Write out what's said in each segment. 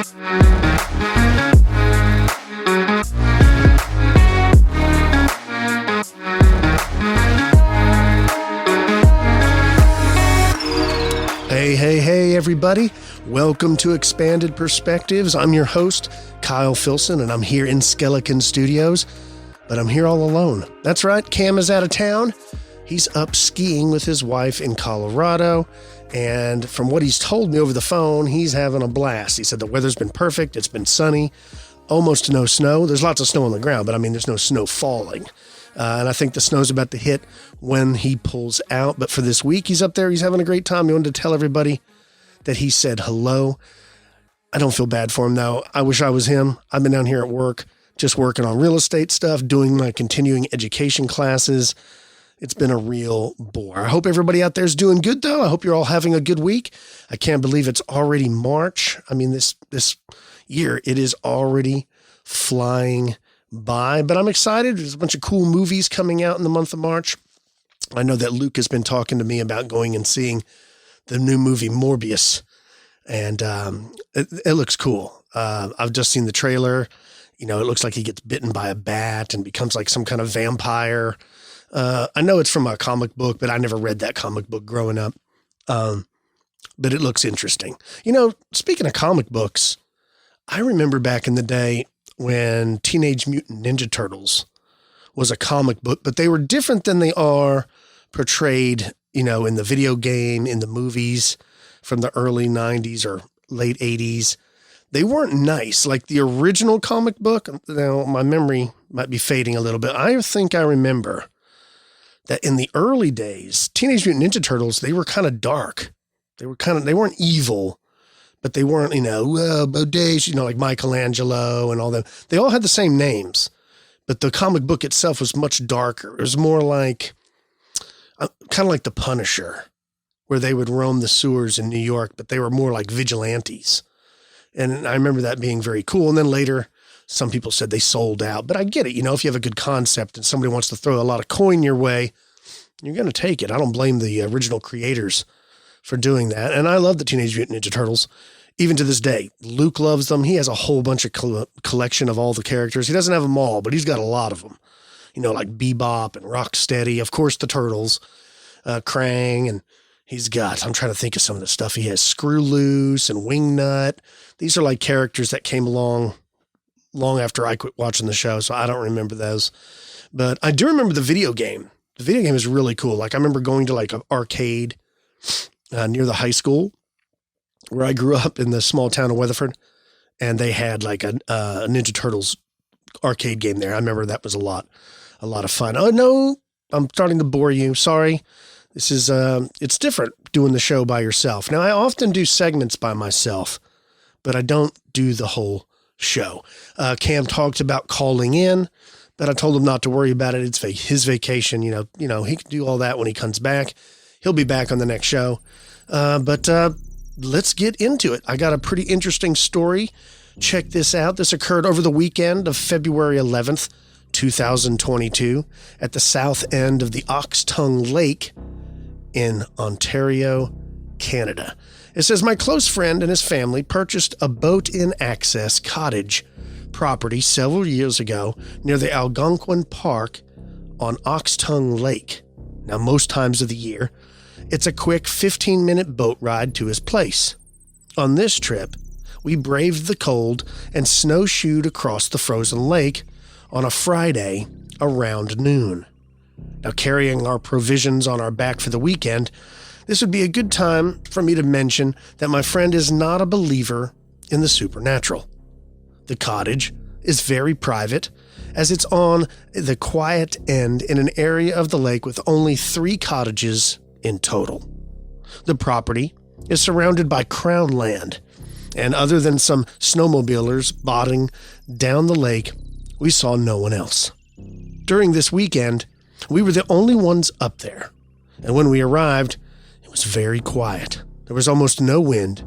Hey, everybody. Welcome to Expanded Perspectives. I'm your host, Kyle Filson, and I'm here in Skelekin Studios, but I'm here all alone. That's right, Cam is out of town. He's up skiing with his wife in Colorado, and from what he's told me over the phone, he's having a blast. He said the weather's been perfect, it's been sunny, almost no snow. There's lots of snow on the ground, but there's no snow falling. And I think the snow's about to hit when he pulls out. But for this week, he's up there. He's having a great time. He wanted to tell everybody that he said hello. I don't feel bad for him, though. I wish I was him. I've been down here at work, just working on real estate stuff, doing my continuing education classes. It's been a real bore. I hope everybody out there is doing good, though. I hope you're all having a good week. I can't believe it's already March. This year, it is already flying by, but I'm excited. There's a bunch of cool movies coming out in the month of March. I know that Luke has been talking to me about going and seeing the new movie Morbius, and it looks cool. I've just seen the trailer. It looks like he gets bitten by a bat and becomes like some kind of vampire. I know it's from a comic book, but I never read that comic book growing up. But it looks interesting. Speaking of comic books, I remember back in the day when Teenage Mutant Ninja Turtles was a comic book, but they were different than they are portrayed, in the video game, in the movies from the early 90s or late 80s. They weren't nice. Like the original comic book, now my memory might be fading a little bit. I think I remember that in the early days, Teenage Mutant Ninja Turtles, they were kind of dark. They weren't evil, but they weren't, bodacious, like Michelangelo and all that. They all had the same names, but the comic book itself was much darker. It was more like, kind of like the Punisher, where they would roam the sewers in New York, but they were more like vigilantes. And I remember that being very cool. And then later, some people said they sold out, but I get it. If you have a good concept and somebody wants to throw a lot of coin your way, you're going to take it. I don't blame the original creators for doing that. And I love the Teenage Mutant Ninja Turtles. Even to this day, Luke loves them. He has a whole bunch of collection of all the characters. He doesn't have them all, but he's got a lot of them. Like Bebop and Rocksteady, of course, the Turtles, Krang, and he's got, I'm trying to think of some of the stuff. He has Screw Loose and Wingnut. These are like characters that came along long after I quit watching the show, so I don't remember those. But I do remember the video game. The video game is really cool. Like I remember going to like an arcade near the high school where I grew up in the small town of Weatherford, and they had like a Ninja Turtles arcade game there. I remember that was a lot of fun. Oh no, I'm starting to bore you. Sorry. This is, it's different doing the show by yourself. Now I often do segments by myself, but I don't do the whole show. Cam talked about calling in, but I told him not to worry about it. It's his vacation. He can do all that when he comes back. He'll be back on the next show. But let's get into it. I got a pretty interesting story. Check this out. This occurred over the weekend of February 11th, 2022 at the south end of the Oxtongue Lake in Ontario, Canada. It says, my close friend and his family purchased a boat-in access cottage property several years ago near the Algonquin Park on Oxtongue Lake. Now, most times of the year, it's a quick 15-minute boat ride to his place. On this trip, we braved the cold and snowshoed across the frozen lake on a Friday around noon. Now, carrying our provisions on our back for the weekend, this would be a good time for me to mention that my friend is not a believer in the supernatural. The cottage is very private, as it's on the quiet end in an area of the lake with only 3 cottages in total. The property is surrounded by crown land, and other than some snowmobilers bobbing down the lake, we saw no one else. During this weekend, we were the only ones up there, and when we arrived, it was very quiet. There was almost no wind,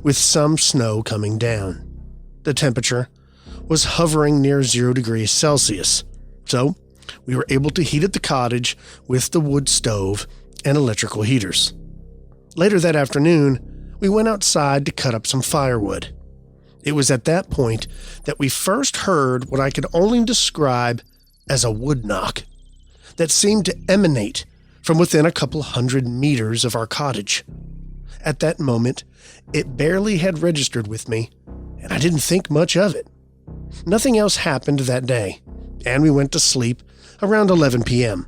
with some snow coming down. The temperature was hovering near 0 degrees Celsius, so we were able to heat at the cottage with the wood stove and electrical heaters. Later that afternoon, we went outside to cut up some firewood. It was at that point that we first heard what I could only describe as a wood knock that seemed to emanate from within a couple 100 meters of our cottage. At that moment, it barely had registered with me, and I didn't think much of it. Nothing else happened that day, and we went to sleep around 11 p.m.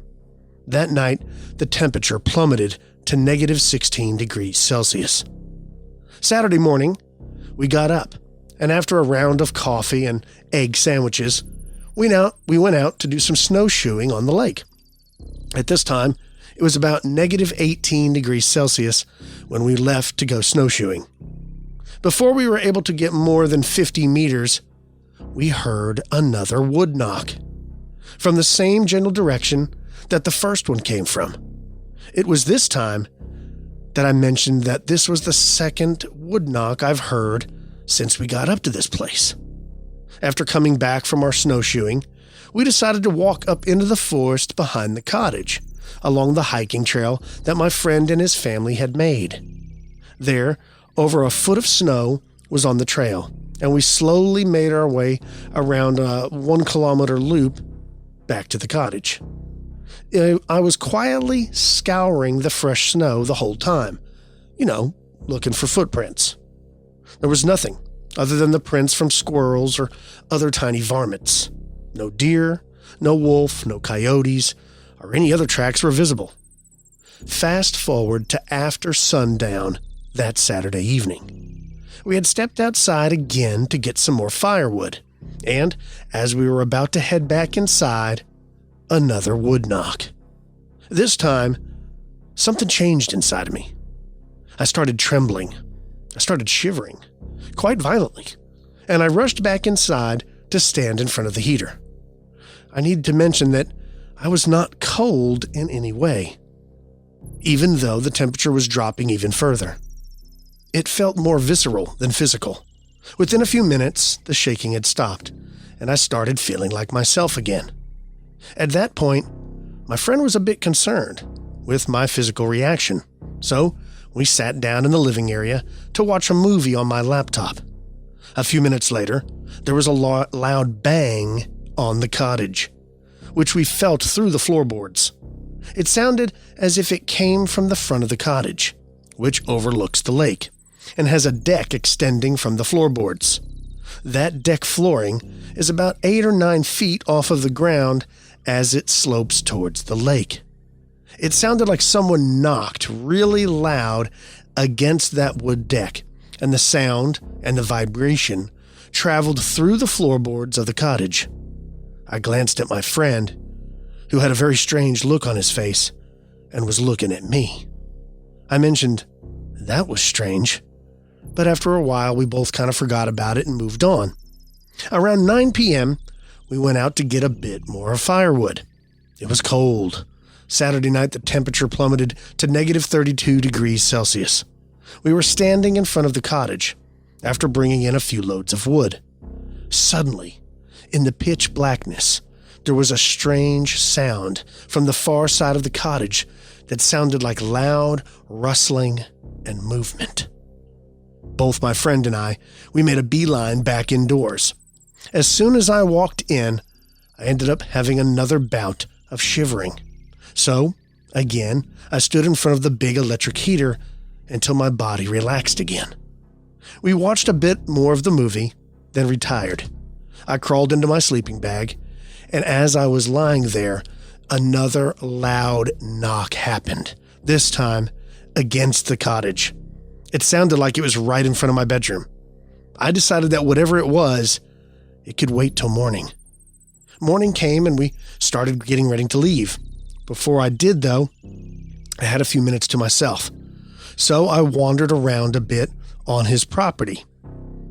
That night, the temperature plummeted to negative 16 degrees Celsius. Saturday morning, we got up, and after a round of coffee and egg sandwiches, we went out to do some snowshoeing on the lake. At this time, it was about negative 18 degrees Celsius when we left to go snowshoeing. Before we were able to get more than 50 meters, we heard another wood knock from the same general direction that the first one came from. It was this time that I mentioned that this was the second wood knock I've heard since we got up to this place. After coming back from our snowshoeing, we decided to walk up into the forest behind the cottage, along the hiking trail that my friend and his family had made. There, over a foot of snow was on the trail, and we slowly made our way around a 1 kilometer loop back to the cottage. I was quietly scouring the fresh snow the whole time, looking for footprints. There was nothing other than the prints from squirrels or other tiny varmints. No deer, no wolf, no coyotes, or any other tracks were visible. Fast forward to after sundown that Saturday evening. We had stepped outside again to get some more firewood, and as we were about to head back inside, another wood knock. This time, something changed inside of me. I started trembling. I started shivering, quite violently, and I rushed back inside to stand in front of the heater. I need to mention that I was not cold in any way, even though the temperature was dropping even further. It felt more visceral than physical. Within a few minutes, the shaking had stopped, and I started feeling like myself again. At that point, my friend was a bit concerned with my physical reaction, so we sat down in the living area to watch a movie on my laptop. A few minutes later, there was a loud bang on the cottage, which we felt through the floorboards. It sounded as if it came from the front of the cottage, which overlooks the lake, and has a deck extending from the floorboards. That deck flooring is about 8 or 9 feet off of the ground as it slopes towards the lake. It sounded like someone knocked really loud against that wood deck, and the sound and the vibration traveled through the floorboards of the cottage. I glanced at my friend, who had a very strange look on his face and was looking at me. I mentioned, "That was strange," but after a while we both kind of forgot about it and moved on. Around 9 p.m., we went out to get a bit more firewood. It was cold. Saturday night, the temperature plummeted to negative 32 degrees Celsius. We were standing in front of the cottage after bringing in a few loads of wood. Suddenly, in the pitch blackness, there was a strange sound from the far side of the cottage that sounded like loud rustling and movement. Both my friend and I, we made a beeline back indoors. As soon as I walked in, I ended up having another bout of shivering. So, again, I stood in front of the big electric heater until my body relaxed again. We watched a bit more of the movie, then retired. I crawled into my sleeping bag, and as I was lying there, another loud knock happened, this time against the cottage. It sounded like it was right in front of my bedroom. I decided that whatever it was, it could wait till morning. Morning came and we started getting ready to leave. Before I did, though, I had a few minutes to myself. So I wandered around a bit on his property.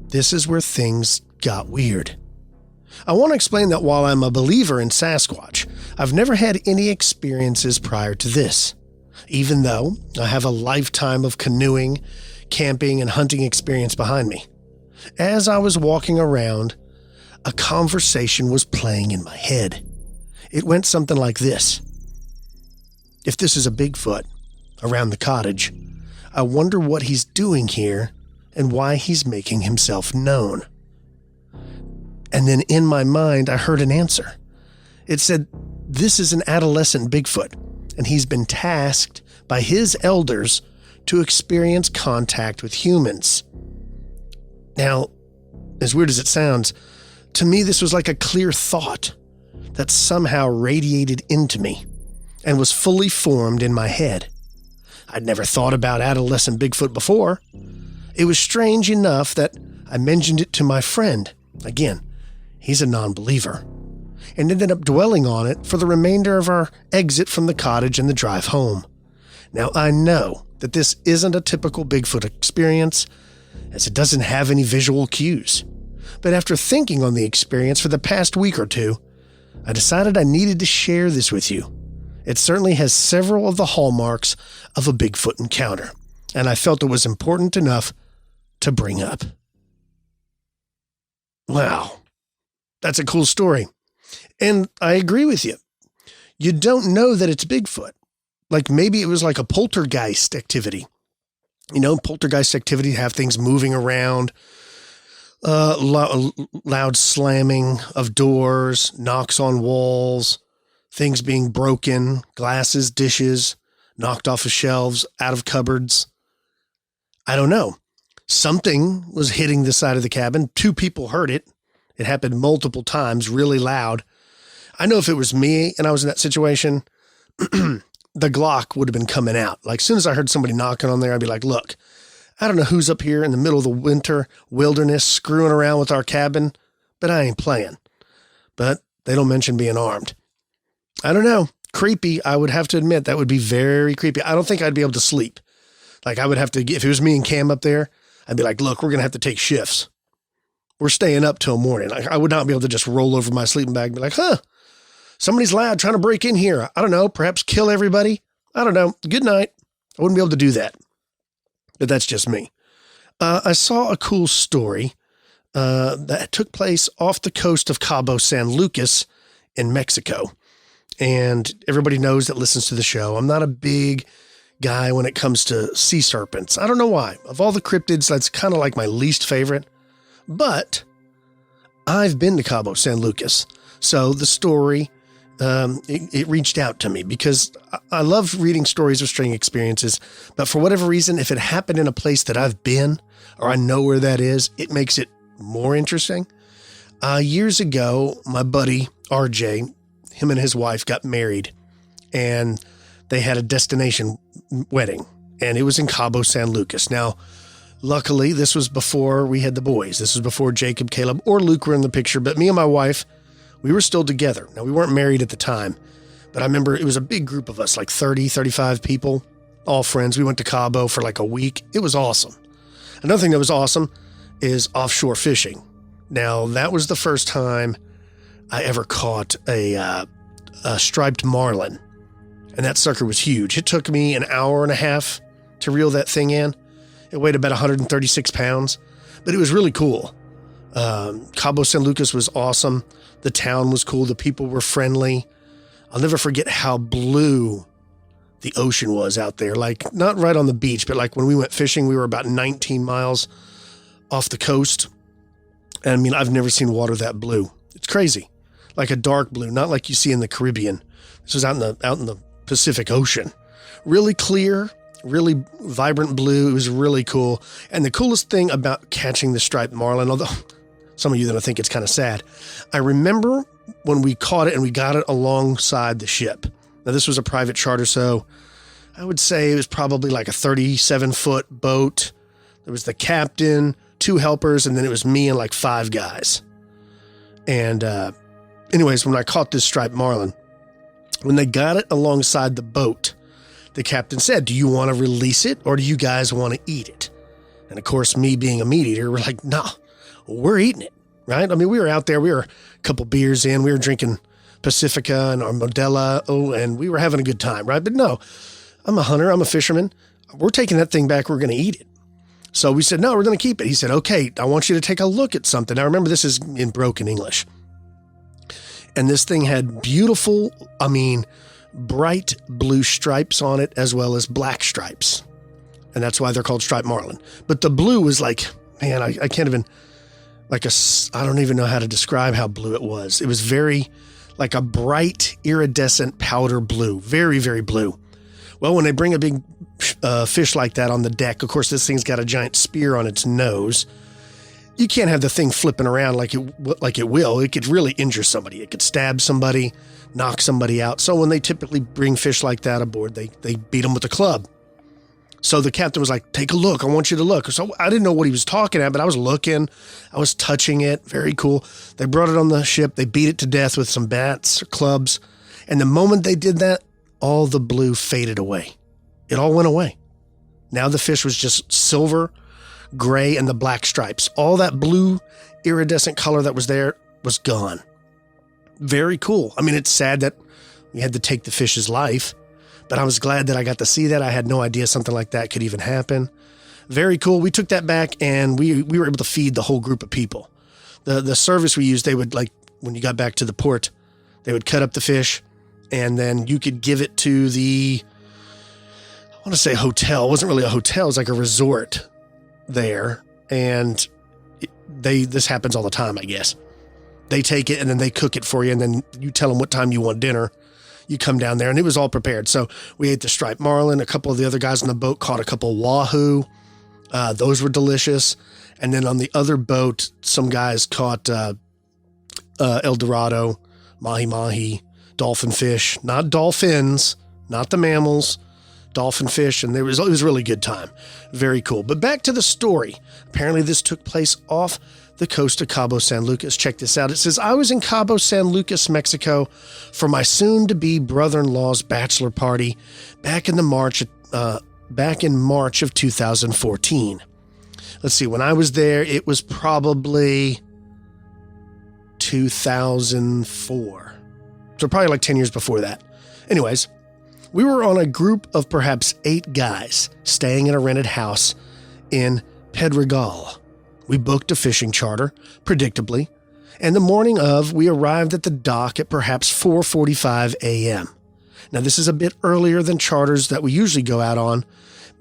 This is where things got weird. I want to explain that while I'm a believer in Sasquatch, I've never had any experiences prior to this, even though I have a lifetime of canoeing, camping, and hunting experience behind me. As I was walking around, a conversation was playing in my head. It went something like this. If this is a Bigfoot around the cottage, I wonder what he's doing here and why he's making himself known. And then in my mind, I heard an answer. It said, this is an adolescent Bigfoot, and he's been tasked by his elders to experience contact with humans. Now, as weird as it sounds, to me this was like a clear thought that somehow radiated into me and was fully formed in my head. I'd never thought about adolescent Bigfoot before. It was strange enough that I mentioned it to my friend. Again, he's a non-believer, and ended up dwelling on it for the remainder of our exit from the cottage and the drive home. Now, I know that this isn't a typical Bigfoot experience, as it doesn't have any visual cues. But after thinking on the experience for the past week or two, I decided I needed to share this with you. It certainly has several of the hallmarks of a Bigfoot encounter, and I felt it was important enough to bring up. Wow, that's a cool story. And I agree with you. You don't know that it's Bigfoot. Like maybe it was like a poltergeist activity. You know, poltergeist activity have things moving around, loud slamming of doors, knocks on walls, things being broken, glasses, dishes, knocked off of shelves, out of cupboards. I don't know. Something was hitting the side of the cabin. 2 people heard it. It happened multiple times, really loud. I know if it was me and I was in that situation, the Glock would have been coming out. Like, as soon as I heard somebody knocking on there, I'd be like, look, I don't know who's up here in the middle of the winter wilderness screwing around with our cabin, but I ain't playing. But they don't mention being armed. I don't know. Creepy. I would have to admit that would be very creepy. I don't think I'd be able to sleep. Like I would have to, if it was me and Cam up there, I'd be like, look, we're going to have to take shifts. We're staying up till morning. I would not be able to just roll over my sleeping bag and be like, somebody's loud trying to break in here. I don't know, perhaps kill everybody. I don't know. Good night. I wouldn't be able to do that. But that's just me. I saw a cool story that took place off the coast of Cabo San Lucas in Mexico. And everybody knows that listens to the show, I'm not a big guy when it comes to sea serpents. I don't know why. Of all the cryptids, that's kind of like my least favorite. But I've been to Cabo San Lucas. So the story, it reached out to me because I love reading stories of strange experiences. But for whatever reason, if it happened in a place that I've been or I know where that is, it makes it more interesting. Years ago, my buddy, RJ, him and his wife got married and they had a destination wedding and it was in Cabo San Lucas. Now, luckily, this was before we had the boys. This was before Jacob, Caleb, or Luke were in the picture. But me and my wife, we were still together. Now, we weren't married at the time, but I remember it was a big group of us, like 30, 35 people, all friends. We went to Cabo for like a week. It was awesome. Another thing that was awesome is offshore fishing. Now, that was the first time I ever caught a striped marlin, and that sucker was huge. It took me an hour and a half to reel that thing in. It weighed about 136 pounds, but it was really cool. Cabo San Lucas was awesome. The town was cool. The people were friendly. I'll never forget how blue the ocean was out there. Like, not right on the beach, but like when we went fishing, we were about 19 miles off the coast. And I mean, I've never seen water that blue. It's crazy. Like a dark blue, not like you see in the Caribbean. This was out in the Pacific Ocean. Really clear, really vibrant blue. It was really cool. And the coolest thing about catching the striped marlin, although some of you that I think it's kind of sad, I remember when we caught it and we got it alongside the ship. Now, this was a private charter, so I would say it was probably like a 37-foot boat. There was the captain, 2 helpers, and then it was me and like 5 guys. And anyways, when I caught this striped marlin, when they got it alongside the boat, the captain said, do you want to release it or do you guys want to eat it? And of course, me being a meat eater, we're like, no, we're eating it, right? I mean, we were out there, we were a couple beers in, we were drinking Pacifica and our Modelo, and we were having a good time, right? But no, I'm a hunter, I'm a fisherman. We're taking that thing back, we're going to eat it. So we said, no, we're going to keep it. He said, okay, I want you to take a look at something. Now remember, this is in broken English. And this thing had beautiful, bright blue stripes on it as well as black stripes. And that's why they're called striped marlin. But the blue was like, man, I can't even I don't even know how to describe how blue it was. It was very like a bright iridescent powder blue, very, very blue. Well, when they bring a big fish like that on the deck, of course, this thing's got a giant spear on its nose. You can't have the thing flipping around like it will. It could really injure somebody. It could stab somebody, knock somebody out. So when they typically bring fish like that aboard, they beat them with a club. So the captain was like, take a look. I want you to look. So I didn't know what he was talking at, but I was looking. I was touching it. Very cool. They brought it on the ship. They beat it to death with some bats or clubs. And the moment they did that, all the blue faded away. It all went away. Now the fish was just silver, gray, and the black stripes. All that blue iridescent color that was there was gone. Very cool. I mean, it's sad that we had to take the fish's life, but I was glad that I got to see that. I had no idea something like that could even happen. Very cool. We took that back and we were able to feed the whole group of people. The service we used, they would, like, when you got back to the port, they would cut up the fish and then you could give it to I want to say hotel. It wasn't really a hotel. It was like a resort there. And this happens all the time, I guess. They take it and then they cook it for you. And then you tell them what time you want dinner. You come down there and it was all prepared. So we ate the striped marlin. A couple of the other guys on the boat caught a couple of wahoo. Those were delicious. And then on the other boat, some guys caught El Dorado, mahi-mahi, dolphin fish, not dolphins, not the mammals, dolphin fish. And it was a really good time. Very cool. But back to the story. Apparently this took place off the coast of Cabo San Lucas. Check this out. It says, I was in Cabo San Lucas, Mexico for my soon-to-be brother-in-law's bachelor party back in March of 2014. Let's see, when I was there, it was probably 2004. So probably like 10 years before that. Anyways, we were on a group of perhaps 8 guys staying in a rented house in Pedregal. We booked a fishing charter, predictably, and the morning of, we arrived at the dock at perhaps 4:45 a.m. Now, this is a bit earlier than charters that we usually go out on,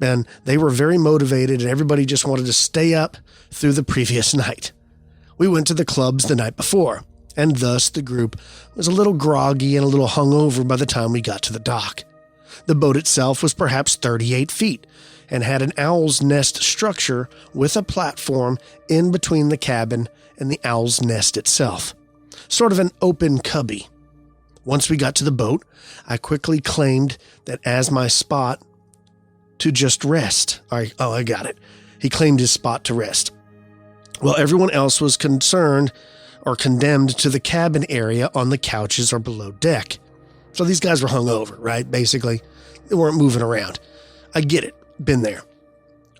and they were very motivated, and everybody just wanted to stay up through the previous night. We went to the clubs the night before, and thus the group was a little groggy and a little hungover by the time we got to the dock. The boat itself was perhaps 38 feet, and had an owl's nest structure with a platform in between the cabin and the owl's nest itself. Sort of an open cubby. Once we got to the boat, I quickly claimed that as my spot to just rest. I got it. He claimed his spot to rest. Well, everyone else was concerned or condemned to the cabin area on the couches or below deck. So these guys were hungover, right? Basically, they weren't moving around. I get it. Been there.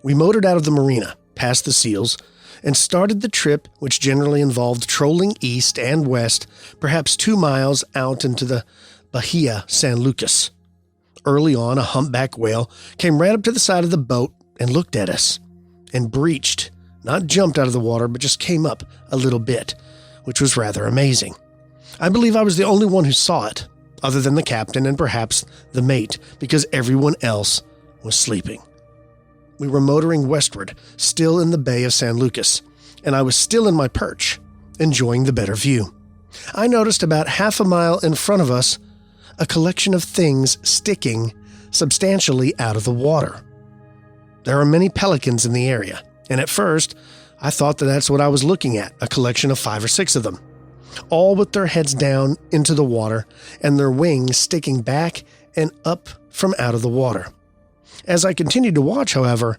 We motored out of the marina, past the seals, and started the trip, which generally involved trolling east and west, perhaps 2 miles out into the Bahia San Lucas. Early on, a humpback whale came right up to the side of the boat and looked at us, and breached, not jumped out of the water, but just came up a little bit, which was rather amazing. I believe I was the only one who saw it, other than the captain and perhaps the mate, because everyone else was sleeping. We were motoring westward, still in the Bay of San Lucas, and I was still in my perch, enjoying the better view. I noticed about half a mile in front of us a collection of things sticking substantially out of the water. There are many pelicans in the area, and at first I thought that that's what I was looking at, a collection of 5 or 6 of them, all with their heads down into the water and their wings sticking back and up from out of the water. As I continued to watch, however,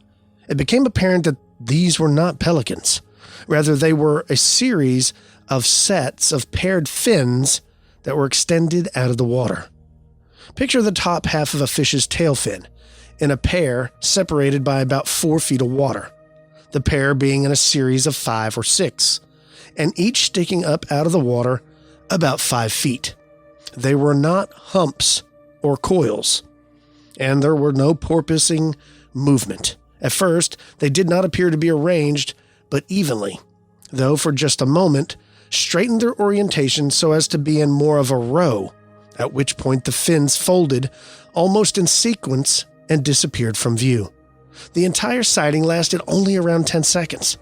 it became apparent that these were not pelicans. Rather, they were a series of sets of paired fins that were extended out of the water. Picture the top half of a fish's tail fin in a pair separated by about 4 feet of water, the pair being in a series of 5 or 6, and each sticking up out of the water about 5 feet. They were not humps or coils, and there were no porpoising movement. At first, they did not appear to be arranged, but evenly, though for just a moment, straightened their orientation so as to be in more of a row, at which point the fins folded almost in sequence and disappeared from view. The entire sighting lasted only around 10 seconds.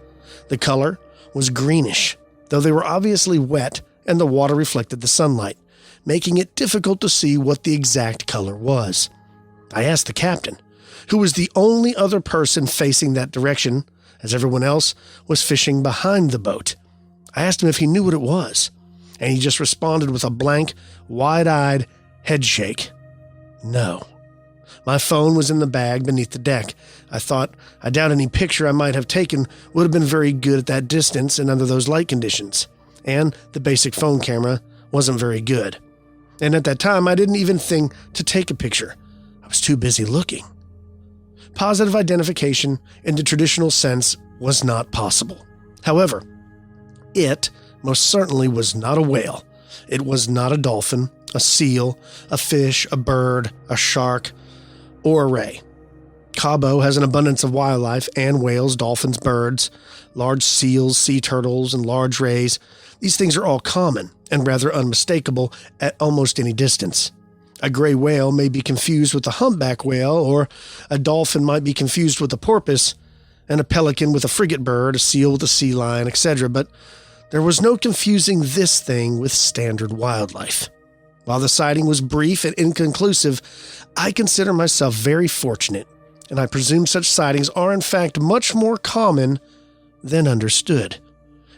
The color, was greenish, though they were obviously wet and the water reflected the sunlight, making it difficult to see what the exact color was. I asked the captain, who was the only other person facing that direction, as everyone else was fishing behind the boat. I asked him if he knew what it was, and he just responded with a blank, wide-eyed head shake. No. My phone was in the bag beneath the deck. I doubt any picture I might have taken would have been very good at that distance and under those light conditions. And the basic phone camera wasn't very good. And at that time, I didn't even think to take a picture. I was too busy looking. Positive identification in the traditional sense was not possible. However, it most certainly was not a whale. It was not a dolphin, a seal, a fish, a bird, a shark, or a ray. Cabo has an abundance of wildlife and whales, dolphins, birds, large seals, sea turtles, and large rays. These things are all common and rather unmistakable at almost any distance. A gray whale may be confused with a humpback whale, or a dolphin might be confused with a porpoise, and a pelican with a frigate bird, a seal with a sea lion, etc. But there was no confusing this thing with standard wildlife. While the sighting was brief and inconclusive, I consider myself very fortunate, and I presume such sightings are in fact much more common than understood,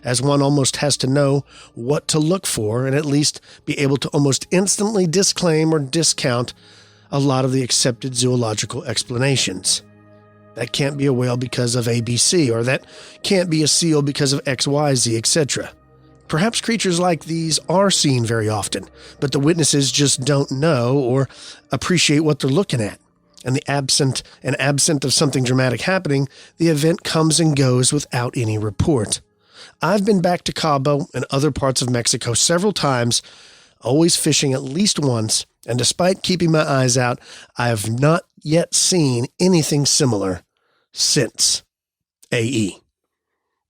as one almost has to know what to look for and at least be able to almost instantly disclaim or discount a lot of the accepted zoological explanations. That can't be a whale because of ABC, or that can't be a seal because of XYZ, etc. Perhaps creatures like these are seen very often, but the witnesses just don't know or appreciate what they're looking at. And absent of something dramatic happening, the event comes and goes without any report. I've been back to Cabo and other parts of Mexico several times, always fishing at least once, and despite keeping my eyes out, I have not yet seen anything similar since AE.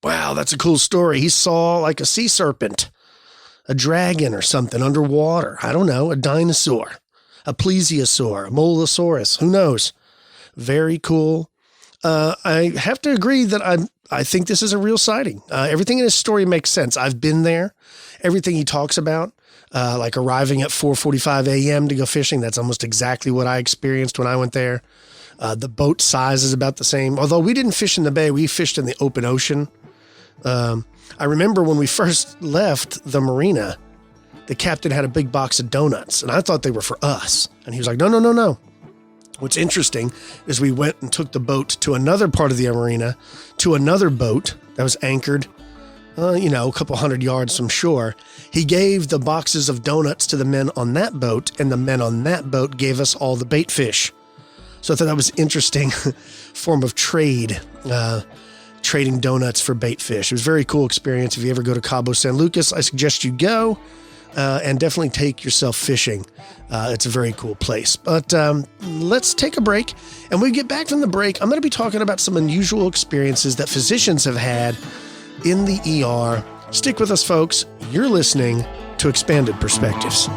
Wow, that's a cool story. He saw like a sea serpent, a dragon or something underwater. I don't know, a dinosaur, a plesiosaur, a molosaurus, who knows? Very cool. I have to agree that I think this is a real sighting. Everything in his story makes sense. I've been there. Everything he talks about, like arriving at 4:45 a.m. to go fishing, that's almost exactly what I experienced when I went there. The boat size is about the same. Although we didn't fish in the bay, we fished in the open ocean. I remember when we first left the marina, the captain had a big box of donuts, and I thought they were for us. And he was like, no. What's interesting is we went and took the boat to another part of the marina, to another boat that was anchored, a couple 100 yards from shore. He gave the boxes of donuts to the men on that boat, and the men on that boat gave us all the bait fish. So I thought that was an interesting form of trade, trading donuts for bait fish. It was a very cool experience. If you ever go to Cabo San Lucas, I suggest you go and definitely take yourself fishing. It's a very cool place. But let's take a break. And when we get back from the break, I'm going to be talking about some unusual experiences that physicians have had in the ER. Stick with us, folks. You're listening to Expanded Perspectives.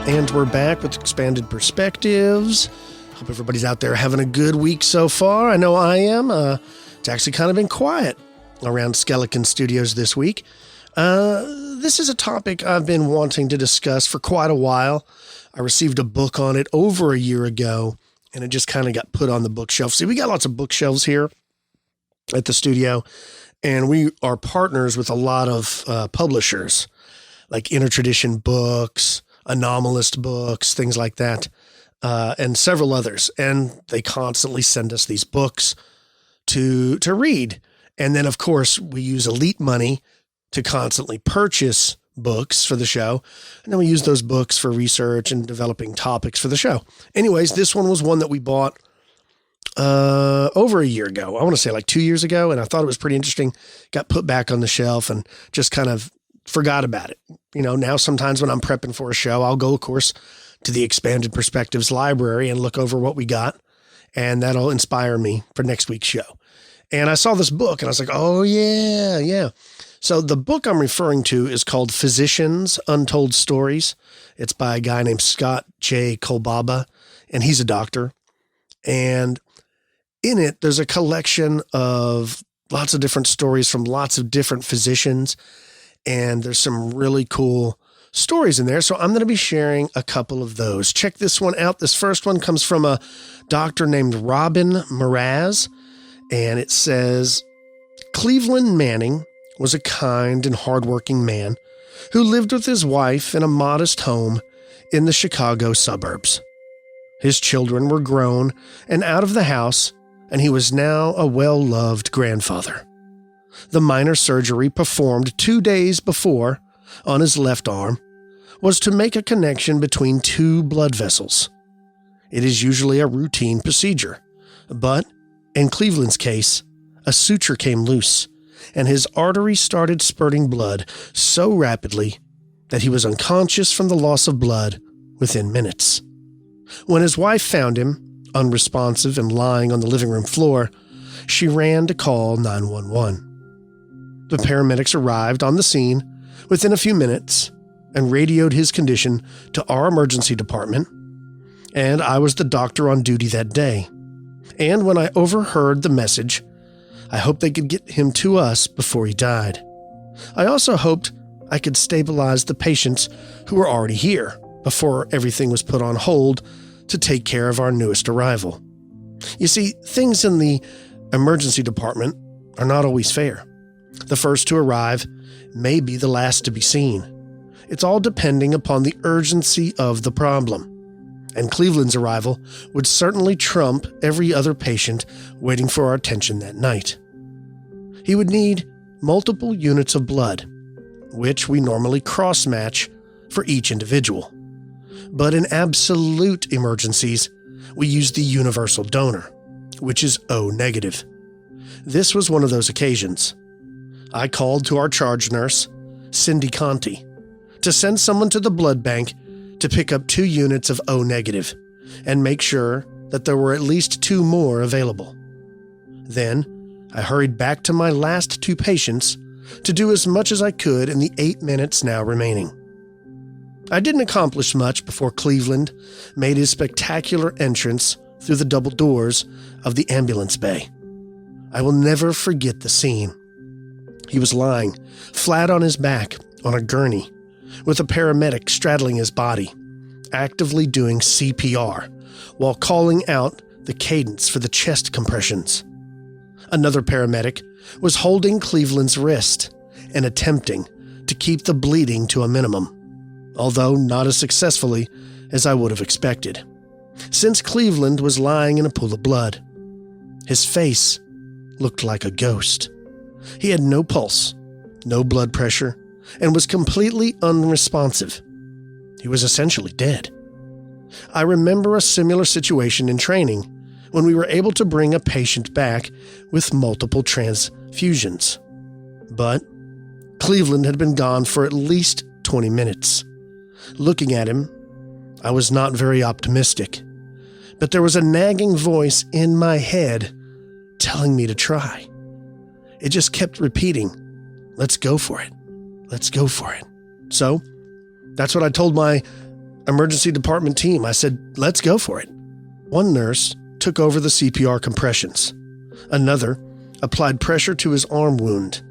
And we're back with Expanded Perspectives. Hope everybody's out there having a good week so far. I know I am. It's actually kind of been quiet around Skelekin Studios this week. This is a topic I've been wanting to discuss for quite a while. I received a book on it over a year ago, and it just kind of got put on the bookshelf. See, we got lots of bookshelves here at the studio, and we are partners with a lot of publishers, like Intertradition Books, Anomalist Books, things like that, and several others. And they constantly send us these books to read. And then, of course, we use elite money to constantly purchase books for the show. And then we use those books for research and developing topics for the show. Anyways, this one was one that we bought over a year ago. I want to say like 2 years ago. And I thought it was pretty interesting. Got put back on the shelf and just kind of forgot about it. Now sometimes when I'm prepping for a show, I'll go, of course, to the Expanded Perspectives library and look over what we got and that'll inspire me for next week's show. And I saw this book and I was like, oh yeah. So the book I'm referring to is called Physicians Untold Stories. It's by a guy named Scott J. Kolbaba, and he's a doctor. And in it, there's a collection of lots of different stories from lots of different physicians. And there's some really cool stories in there. So I'm going to be sharing a couple of those. Check this one out. This first one comes from a doctor named Robin Mraz. And it says, Cleveland Manning was a kind and hardworking man who lived with his wife in a modest home in the Chicago suburbs. His children were grown and out of the house, and he was now a well-loved grandfather. The minor surgery performed 2 days before on his left arm was to make a connection between two blood vessels. It is usually a routine procedure, but in Cleveland's case, a suture came loose, and his artery started spurting blood so rapidly that he was unconscious from the loss of blood within minutes. When his wife found him, unresponsive and lying on the living room floor, she ran to call 911. The paramedics arrived on the scene within a few minutes and radioed his condition to our emergency department, and I was the doctor on duty that day. And when I overheard the message, I hoped they could get him to us before he died. I also hoped I could stabilize the patients who were already here before everything was put on hold to take care of our newest arrival. You see, things in the emergency department are not always fair. The first to arrive may be the last to be seen. It's all depending upon the urgency of the problem. And Cleveland's arrival would certainly trump every other patient waiting for our attention that night. He would need multiple units of blood, which we normally cross-match for each individual. But in absolute emergencies, we use the universal donor, which is O negative. This was one of those occasions. I called to our charge nurse, Cindy Conti, to send someone to the blood bank to pick up 2 units of O negative and make sure that there were at least 2 more available. Then I hurried back to my last 2 patients to do as much as I could in the 8 minutes now remaining. I didn't accomplish much before Cleveland made his spectacular entrance through the double doors of the ambulance bay. I will never forget the scene. He was lying flat on his back on a gurney, with a paramedic straddling his body, actively doing CPR while calling out the cadence for the chest compressions. Another paramedic was holding Cleveland's wrist and attempting to keep the bleeding to a minimum, although not as successfully as I would have expected, since Cleveland was lying in a pool of blood. His face looked like a ghost. He had no pulse, no blood pressure, and was completely unresponsive. He was essentially dead. I remember a similar situation in training when we were able to bring a patient back with multiple transfusions. But Cleveland had been gone for at least 20 minutes. Looking at him, I was not very optimistic, but there was a nagging voice in my head telling me to try. It just kept repeating, "Let's go for it. Let's go for it." So that's what I told my emergency department team. I said, let's go for it. One nurse took over the CPR compressions. Another applied pressure to his arm wound,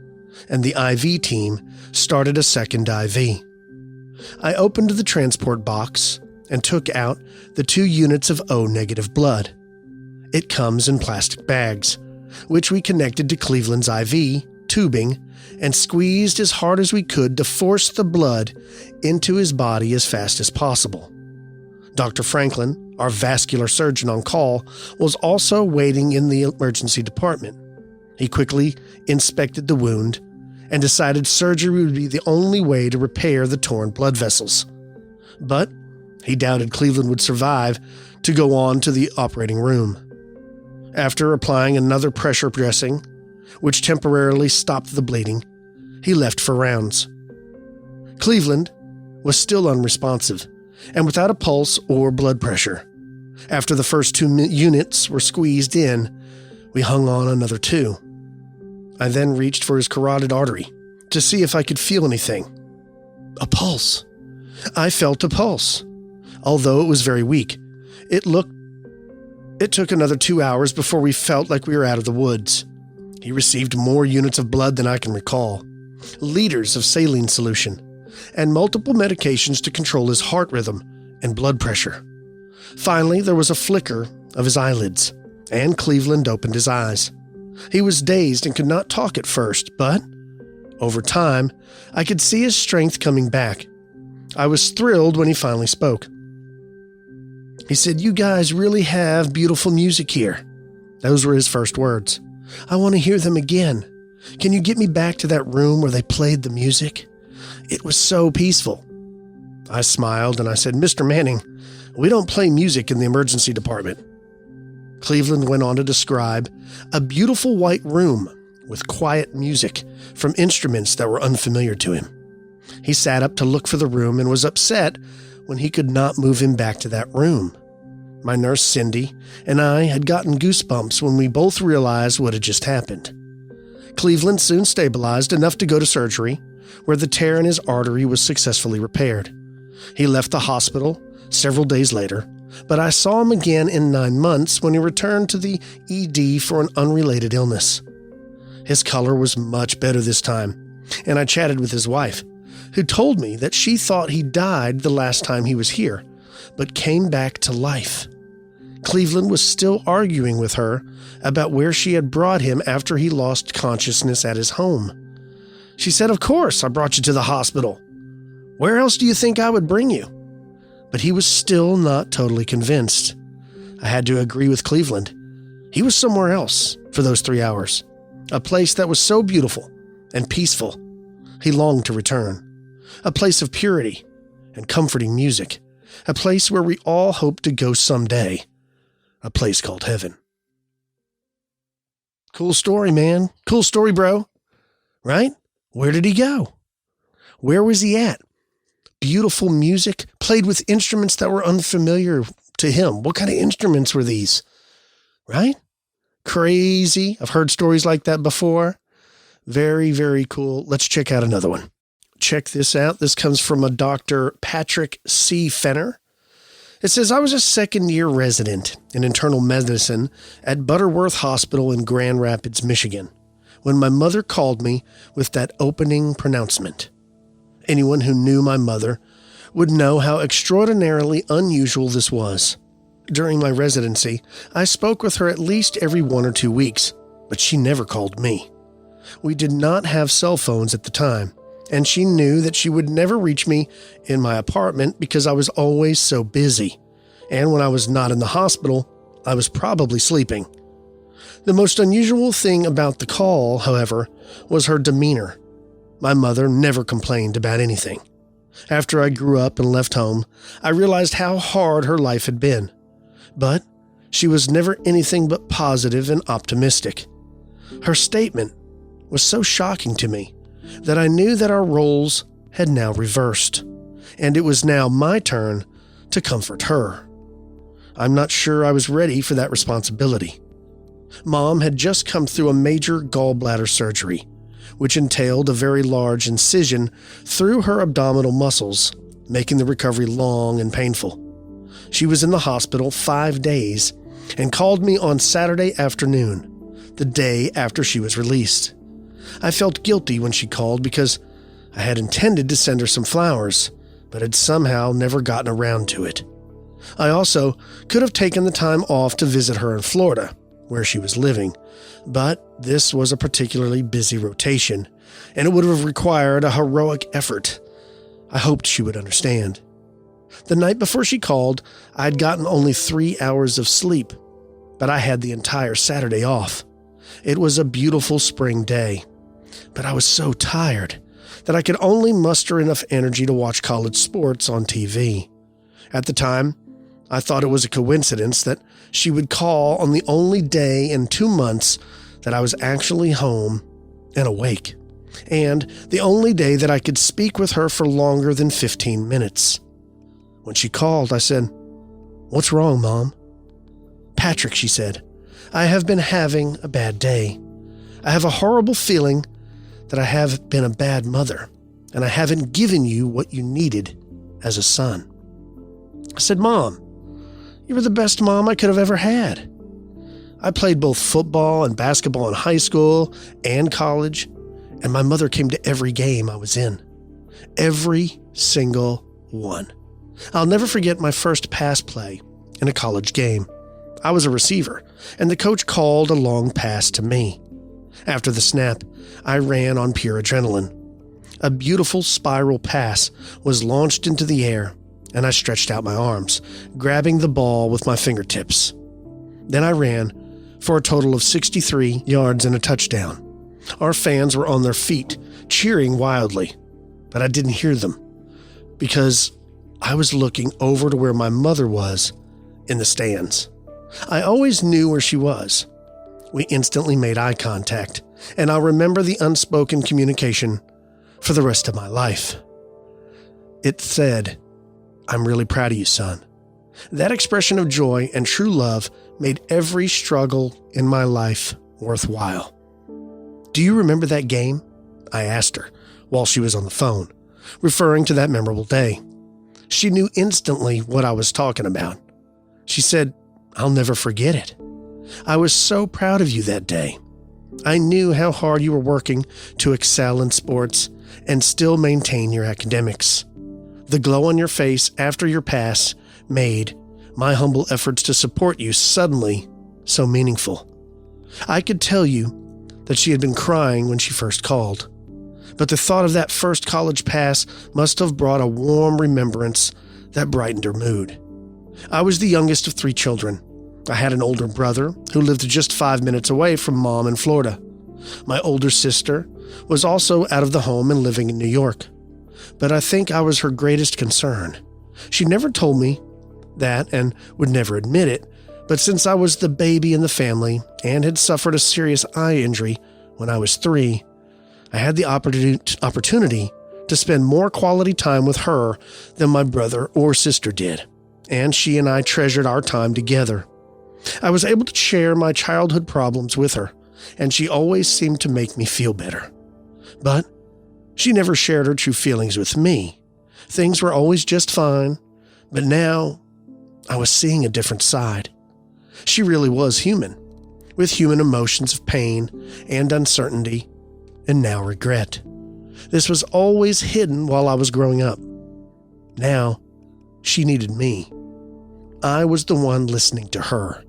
and the IV team started a second IV. I opened the transport box and took out the 2 units of O negative blood. It comes in plastic bags, which we connected to Cleveland's IV tubing and squeezed as hard as we could to force the blood into his body as fast as possible. Dr. Franklin, our vascular surgeon on call, was also waiting in the emergency department. He quickly inspected the wound and decided surgery would be the only way to repair the torn blood vessels. But he doubted Cleveland would survive to go on to the operating room. After applying another pressure dressing, which temporarily stopped the bleeding, he left for rounds. Cleveland was still unresponsive and without a pulse or blood pressure. After the first 2 units were squeezed in, we hung on another 2. I then reached for his carotid artery to see if I could feel anything. A pulse. I felt a pulse, although it was very weak. It took another 2 hours before we felt like we were out of the woods. He received more units of blood than I can recall, liters of saline solution, and multiple medications to control his heart rhythm and blood pressure. Finally, there was a flicker of his eyelids, and Cleveland opened his eyes. He was dazed and could not talk at first, but over time, I could see his strength coming back. I was thrilled when he finally spoke. He said, "You guys really have beautiful music here." Those were his first words. "I want to hear them again. Can you get me back to that room where they played the music? It was so peaceful." I smiled and I said, "Mr. Manning, we don't play music in the emergency department." Cleveland went on to describe a beautiful white room with quiet music from instruments that were unfamiliar to him. He sat up to look for the room and was upset when he could not move him back to that room. My nurse, Cindy, and I had gotten goosebumps when we both realized what had just happened. Cleveland soon stabilized enough to go to surgery, where the tear in his artery was successfully repaired. He left the hospital several days later, but I saw him again in 9 months when he returned to the ED for an unrelated illness. His color was much better this time, and I chatted with his wife, who told me that she thought he died the last time he was here, but came back to life. Cleveland was still arguing with her about where she had brought him after he lost consciousness at his home. She said, "Of course, I brought you to the hospital. Where else do you think I would bring you?" But he was still not totally convinced. I had to agree with Cleveland. He was somewhere else for those 3 hours, a place that was so beautiful and peaceful. He longed to return, a place of purity and comforting music, a place where we all hope to go someday, a place called heaven. Cool story, man. Cool story, bro. Right? Where did he go? Where was he at? Beautiful music, played with instruments that were unfamiliar to him. What kind of instruments were these? Right? Crazy. I've heard stories like that before. Very, very cool. Let's check out another one. Check this out. This comes from a Dr. Patrick C. Fenner. It says, "I was a second-year resident in internal medicine at Butterworth Hospital in Grand Rapids, Michigan, when my mother called me with that opening pronouncement. Anyone who knew my mother would know how extraordinarily unusual this was. During my residency, I spoke with her at least every 1 or 2 weeks, but she never called me. We did not have cell phones at the time, and she knew that she would never reach me in my apartment because I was always so busy, and when I was not in the hospital, I was probably sleeping. The most unusual thing about the call, however, was her demeanor. My mother never complained about anything. After I grew up and left home, I realized how hard her life had been. But she was never anything but positive and optimistic. Her statement was so shocking to me that I knew that our roles had now reversed, and it was now my turn to comfort her. I'm not sure I was ready for that responsibility. Mom had just come through a major gallbladder surgery, which entailed a very large incision through her abdominal muscles, making the recovery long and painful. She was in the hospital 5 days and called me on Saturday afternoon, the day after she was released. I felt guilty when she called because I had intended to send her some flowers, but had somehow never gotten around to it. I also could have taken the time off to visit her in Florida, where she was living, but this was a particularly busy rotation, and it would have required a heroic effort. I hoped she would understand. The night before she called, I had gotten only 3 hours of sleep, but I had the entire Saturday off. It was a beautiful spring day, but I was so tired that I could only muster enough energy to watch college sports on TV. At the time, I thought it was a coincidence that she would call on the only day in 2 months that I was actually home and awake, and the only day that I could speak with her for longer than 15 minutes. When she called, I said, "What's wrong, Mom? "Patrick," she said, "I have been having a bad day. I have a horrible feeling that I have been a bad mother, and I haven't given you what you needed as a son." I said, "Mom, you were the best mom I could have ever had. I played both football and basketball in high school and college, and my mother came to every game I was in. Every single one. I'll never forget my first pass play in a college game. I was a receiver, and the coach called a long pass to me. After the snap, I ran on pure adrenaline. A beautiful spiral pass was launched into the air, and I stretched out my arms, grabbing the ball with my fingertips. Then I ran for a total of 63 yards and a touchdown. Our fans were on their feet, cheering wildly, but I didn't hear them because I was looking over to where my mother was in the stands. I always knew where she was. We instantly made eye contact, and I'll remember the unspoken communication for the rest of my life. It said, "I'm really proud of you, son." That expression of joy and true love made every struggle in my life worthwhile. "Do you remember that game?" I asked her while she was on the phone, referring to that memorable day. She knew instantly what I was talking about. She said, "I'll never forget it. I was so proud of you that day. I knew how hard you were working to excel in sports and still maintain your academics. The glow on your face after your pass made my humble efforts to support you suddenly so meaningful." I could tell you that she had been crying when she first called, but the thought of that first college pass must have brought a warm remembrance that brightened her mood. I was the youngest of 3 children. I had an older brother who lived just 5 minutes away from Mom in Florida. My older sister was also out of the home and living in New York, but I think I was her greatest concern. She never told me that and would never admit it, but since I was the baby in the family and had suffered a serious eye injury when I was 3, I had the opportunity to spend more quality time with her than my brother or sister did, and she and I treasured our time together. I was able to share my childhood problems with her, and she always seemed to make me feel better. But she never shared her true feelings with me. Things were always just fine, but now I was seeing a different side. She really was human, with human emotions of pain and uncertainty, and now regret. This was always hidden while I was growing up. Now, she needed me. I was the one listening to her.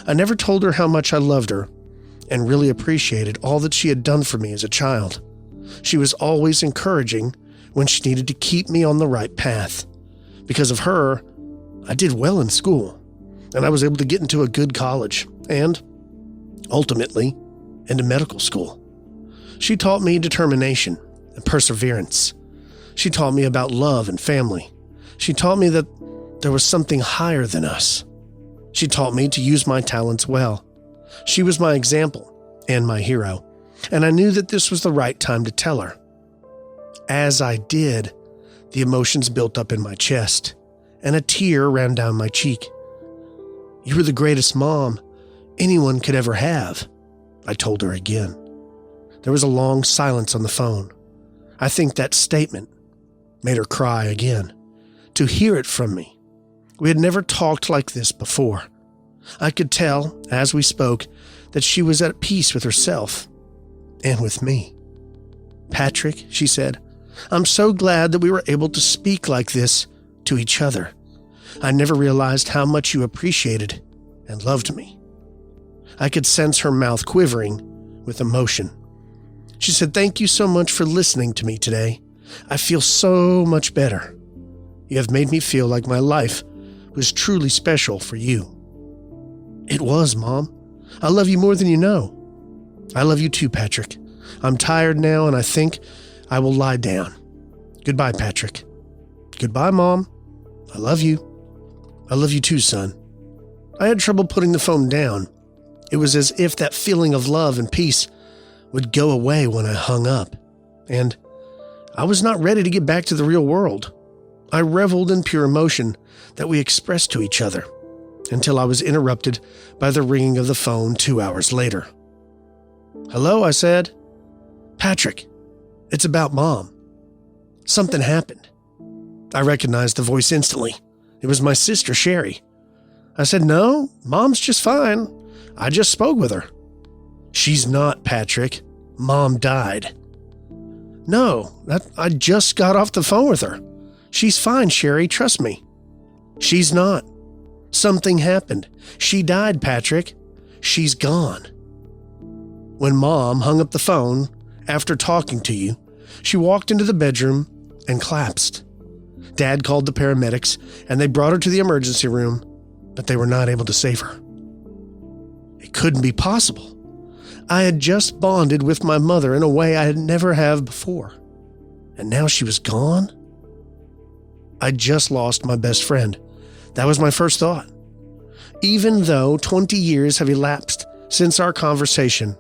I never told her how much I loved her and really appreciated all that she had done for me as a child. She was always encouraging when she needed to keep me on the right path. Because of her, I did well in school, and I was able to get into a good college and, ultimately, into medical school. She taught me determination and perseverance. She taught me about love and family. She taught me that there was something higher than us. She taught me to use my talents well. She was my example and my hero, and I knew that this was the right time to tell her. As I did, the emotions built up in my chest, and a tear ran down my cheek. "You were the greatest mom anyone could ever have," I told her again. There was a long silence on the phone. I think that statement made her cry again. To hear it from me. We had never talked like this before. I could tell, as we spoke, that she was at peace with herself and with me. "Patrick," she said, "I'm so glad that we were able to speak like this to each other. I never realized how much you appreciated and loved me." I could sense her mouth quivering with emotion. She said, "Thank you so much for listening to me today. I feel so much better. You have made me feel like my life was truly special for you." "It was, Mom. I love you more than you know." "I love you too, Patrick. I'm tired now, and I think I will lie down. Goodbye, Patrick." "Goodbye, Mom. I love you." "I love you too, son." I had trouble putting the phone down. It was as if that feeling of love and peace would go away when I hung up, and I was not ready to get back to the real world. I reveled in pure emotion that we expressed to each other. until I was interrupted by the ringing of the phone 2 hours later. "Hello," I said. "Patrick, it's about Mom. Something happened." I recognized the voice instantly. It was my sister, Sherry. I said, "No, Mom's just fine. I just spoke with her." "She's not, Patrick. Mom died." "No, I just got off the phone with her. She's fine, Sherry, trust me." "She's not. Something happened. She died, Patrick. She's gone." When Mom hung up the phone, after talking to you, she walked into the bedroom and collapsed. Dad called the paramedics, and they brought her to the emergency room, but they were not able to save her. It couldn't be possible. I had just bonded with my mother in a way I had never have before, and now she was gone? I just lost my best friend. That was my first thought. Even though 20 years have elapsed since our conversation,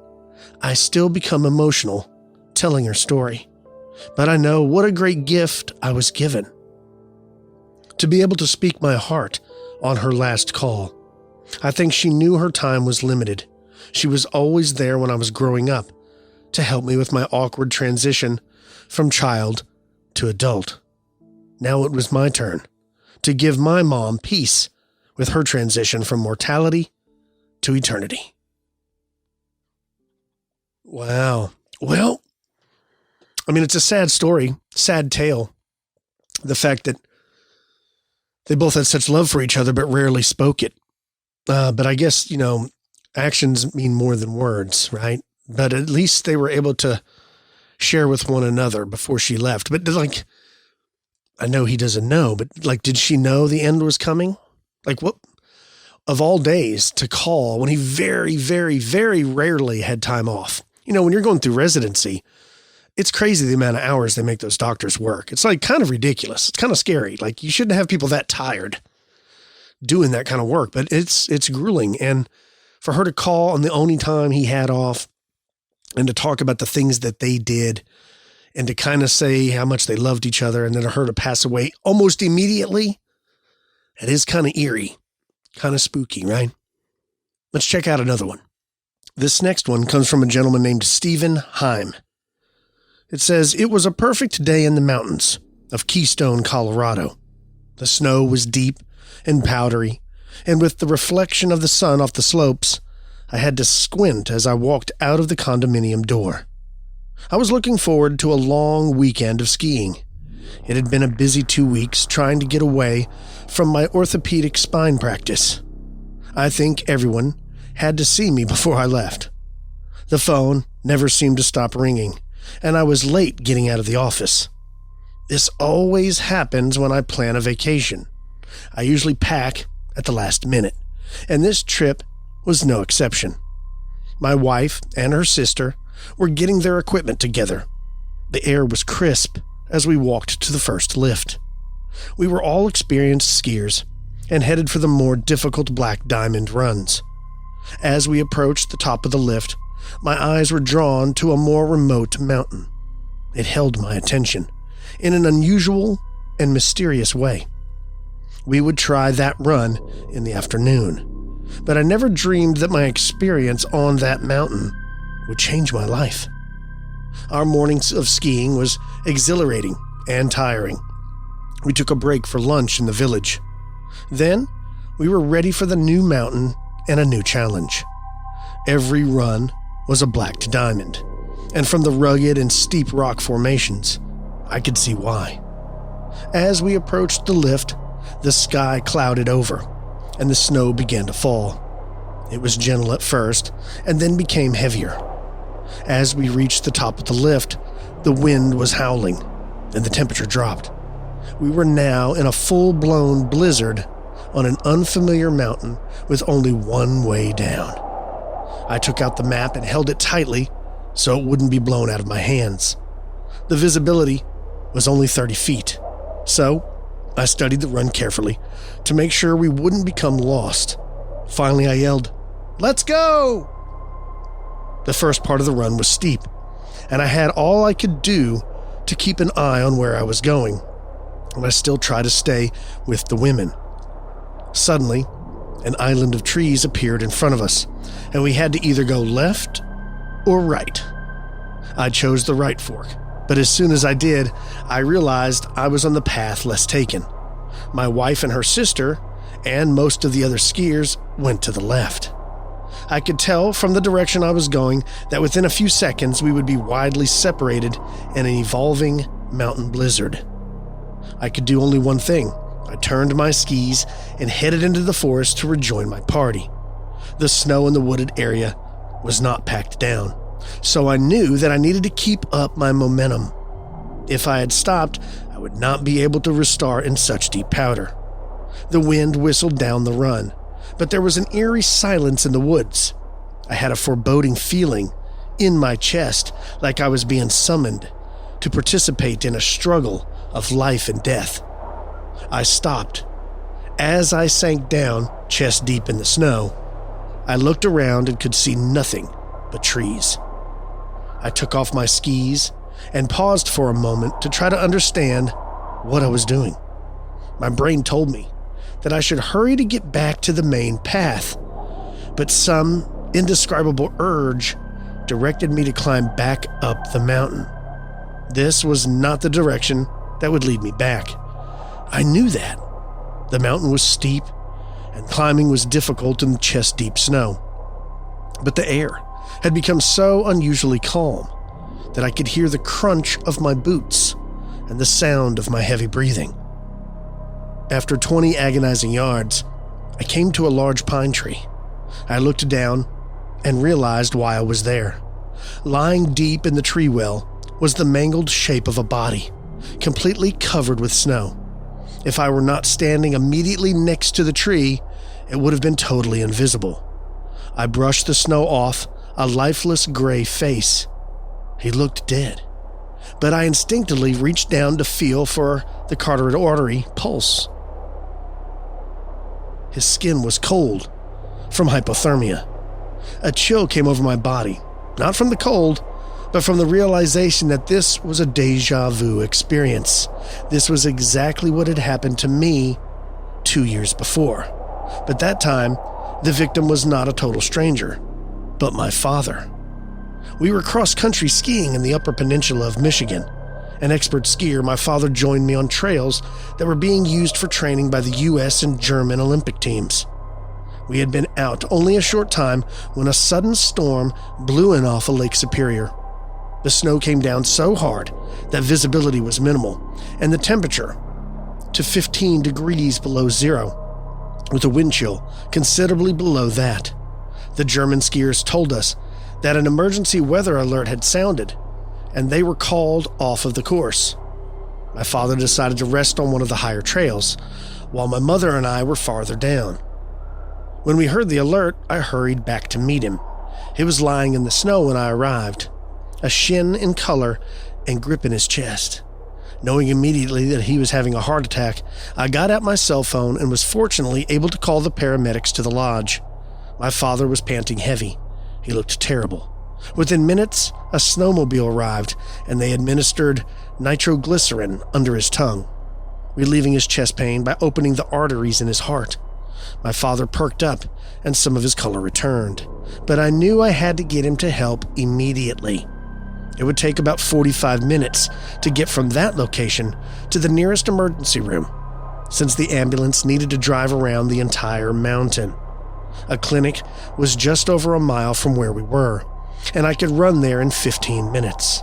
I still become emotional telling her story. But I know what a great gift I was given. To be able to speak my heart on her last call. I think she knew her time was limited. She was always there when I was growing up to help me with my awkward transition from child to adult. Now it was my turn to give my mom peace with her transition from mortality to eternity. Wow. Well, I mean, it's a sad story, sad tale. The fact that they both had such love for each other but rarely spoke it. But I guess, actions mean more than words, right? But at least they were able to share with one another before she left. But I know he doesn't know, but did she know the end was coming? What, of all days to call when he very, very, very rarely had time off. When you're going through residency, it's crazy the amount of hours they make those doctors work. It's kind of ridiculous. It's kind of scary. You shouldn't have people that tired doing that kind of work, but it's grueling. And for her to call on the only time he had off and to talk about the things that they did and to kind of say how much they loved each other and then her to pass away almost immediately, it is kind of eerie, kind of spooky, right? Let's check out another one. This next one comes from a gentleman named Stephen Heim. It says, "It was a perfect day in the mountains of Keystone, Colorado. The snow was deep and powdery, and with the reflection of the sun off the slopes, I had to squint as I walked out of the condominium door. I was looking forward to a long weekend of skiing. It had been a busy 2 weeks trying to get away from my orthopedic spine practice. I think everyone had to see me before I left. The phone never seemed to stop ringing, and I was late getting out of the office. This always happens when I plan a vacation. I usually pack at the last minute, and this trip was no exception. My wife and her sister were getting their equipment together. The air was crisp as we walked to the first lift. We were all experienced skiers and headed for the more difficult Black Diamond runs. As we approached the top of the lift, my eyes were drawn to a more remote mountain. It held my attention in an unusual and mysterious way. We would try that run in the afternoon, but I never dreamed that my experience on that mountain would change my life. Our mornings of skiing was exhilarating and tiring. We took a break for lunch in the village. Then, we were ready for the new mountain and a new challenge. Every run was a Black Diamond, and from the rugged and steep rock formations, I could see why. As we approached the lift, the sky clouded over, and the snow began to fall. It was gentle at first, and then became heavier. As we reached the top of the lift, the wind was howling, and the temperature dropped. We were now in a full-blown blizzard on an unfamiliar mountain with only one way down. I took out the map and held it tightly so it wouldn't be blown out of my hands. The visibility was only 30 feet, so I studied the run carefully to make sure we wouldn't become lost. Finally, I yelled, "Let's go!" The first part of the run was steep, and I had all I could do to keep an eye on where I was going, and I still tried to stay with the women. Suddenly, An island of trees appeared in front of us, and we had to either go left or right. I chose the right fork, but as soon as I did, I realized I was on the path less taken. My wife and her sister, and most of the other skiers, went to the left. I could tell from the direction I was going that within a few seconds we would be widely separated in an evolving mountain blizzard. I could do only one thing. I turned my skis and headed into the forest to rejoin my party. The snow in the wooded area was not packed down, so I knew that I needed to keep up my momentum. If I had stopped, I would not be able to restart in such deep powder. The wind whistled down the run, but there was an eerie silence in the woods. I had a foreboding feeling in my chest, like I was being summoned to participate in a struggle of life and death. I stopped. As I sank down, chest deep in the snow, I looked around and could see nothing but trees. I took off my skis and paused for a moment to try to understand what I was doing. My brain told me that I should hurry to get back to the main path, but some indescribable urge directed me to climb back up the mountain. This was not the direction that would lead me back. I knew that. The mountain was steep, and climbing was difficult in the chest-deep snow. But the air had become so unusually calm that I could hear the crunch of my boots and the sound of my heavy breathing. After 20 agonizing yards, I came to a large pine tree. I looked down and realized why I was there. Lying deep in the tree well was the mangled shape of a body, completely covered with snow. If I were not standing immediately next to the tree, it would have been totally invisible. I brushed the snow off a lifeless gray face. He looked dead, but I instinctively reached down to feel for the carotid artery pulse. His skin was cold from hypothermia. A chill came over my body, not from the cold, but from the realization that this was a déjà vu experience. This was exactly what had happened to me 2 years before. But that time, the victim was not a total stranger, but my father. We were cross-country skiing in the Upper Peninsula of Michigan. An expert skier, my father joined me on trails that were being used for training by the U.S. and German Olympic teams. We had been out only a short time when a sudden storm blew in off of Lake Superior. The snow came down so hard that visibility was minimal, and the temperature to 15 degrees below zero, with a wind chill considerably below that. The German skiers told us that an emergency weather alert had sounded, and they were called off of the course. My father decided to rest on one of the higher trails, while my mother and I were farther down. When we heard the alert, I hurried back to meet him. He was lying in the snow when I arrived, a shin in color and grip in his chest. Knowing immediately that he was having a heart attack, I got out my cell phone and was fortunately able to call the paramedics to the lodge. My father was panting heavy. He looked terrible. Within minutes, a snowmobile arrived, and they administered nitroglycerin under his tongue, relieving his chest pain by opening the arteries in his heart. My father perked up, and some of his color returned, but I knew I had to get him to help immediately. It would take about 45 minutes to get from that location to the nearest emergency room, since the ambulance needed to drive around the entire mountain. A clinic was just over a mile from where we were, and I could run there in 15 minutes.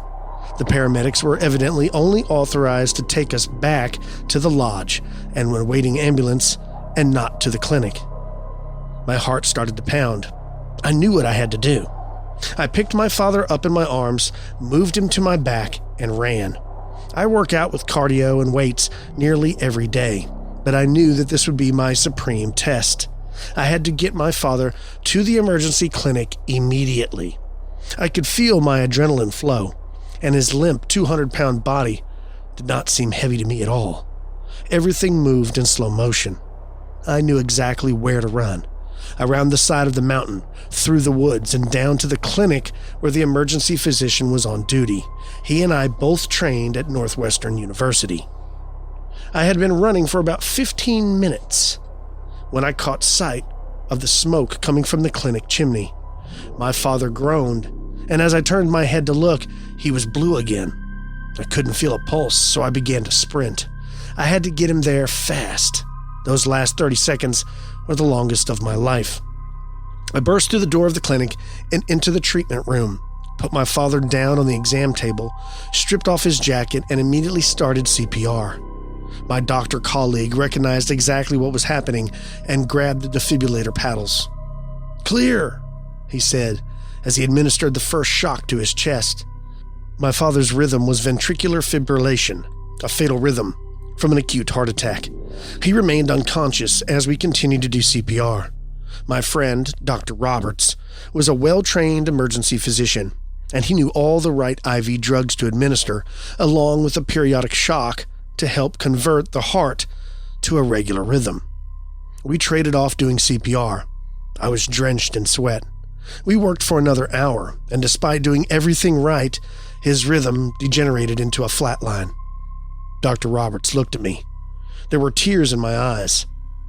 The paramedics were evidently only authorized to take us back to the lodge and were waiting ambulance and not to the clinic. My heart started to pound. I knew what I had to do. I picked my father up in my arms, moved him to my back, and ran. I work out with cardio and weights nearly every day, but I knew that this would be my supreme test. I had to get my father to the emergency clinic immediately. I could feel my adrenaline flow, and his limp 200-pound body did not seem heavy to me at all. Everything moved in slow motion. I knew exactly where to run. Around the side of the mountain, through the woods, and down to the clinic where the emergency physician was on duty. He and I both trained at Northwestern University. I had been running for about 15 minutes when I caught sight of the smoke coming from the clinic chimney. My father groaned, and as I turned my head to look, he was blue again. I couldn't feel a pulse, so I began to sprint. I had to get him there fast. Those last 30 seconds were the longest of my life. I burst through the door of the clinic and into the treatment room, put my father down on the exam table, stripped off his jacket, and immediately started CPR. My doctor colleague recognized exactly what was happening and grabbed the defibrillator paddles. "Clear," he said as he administered the first shock to his chest. My father's rhythm was ventricular fibrillation, a fatal rhythm from an acute heart attack. He remained unconscious as we continued to do CPR. My friend, Dr. Roberts, was a well-trained emergency physician, and he knew all the right IV drugs to administer, along with a periodic shock to help convert the heart to a regular rhythm. We traded off doing CPR. I was drenched in sweat. We worked for another hour, and despite doing everything right, his rhythm degenerated into a flat line. Dr. Roberts looked at me. There were tears in my eyes.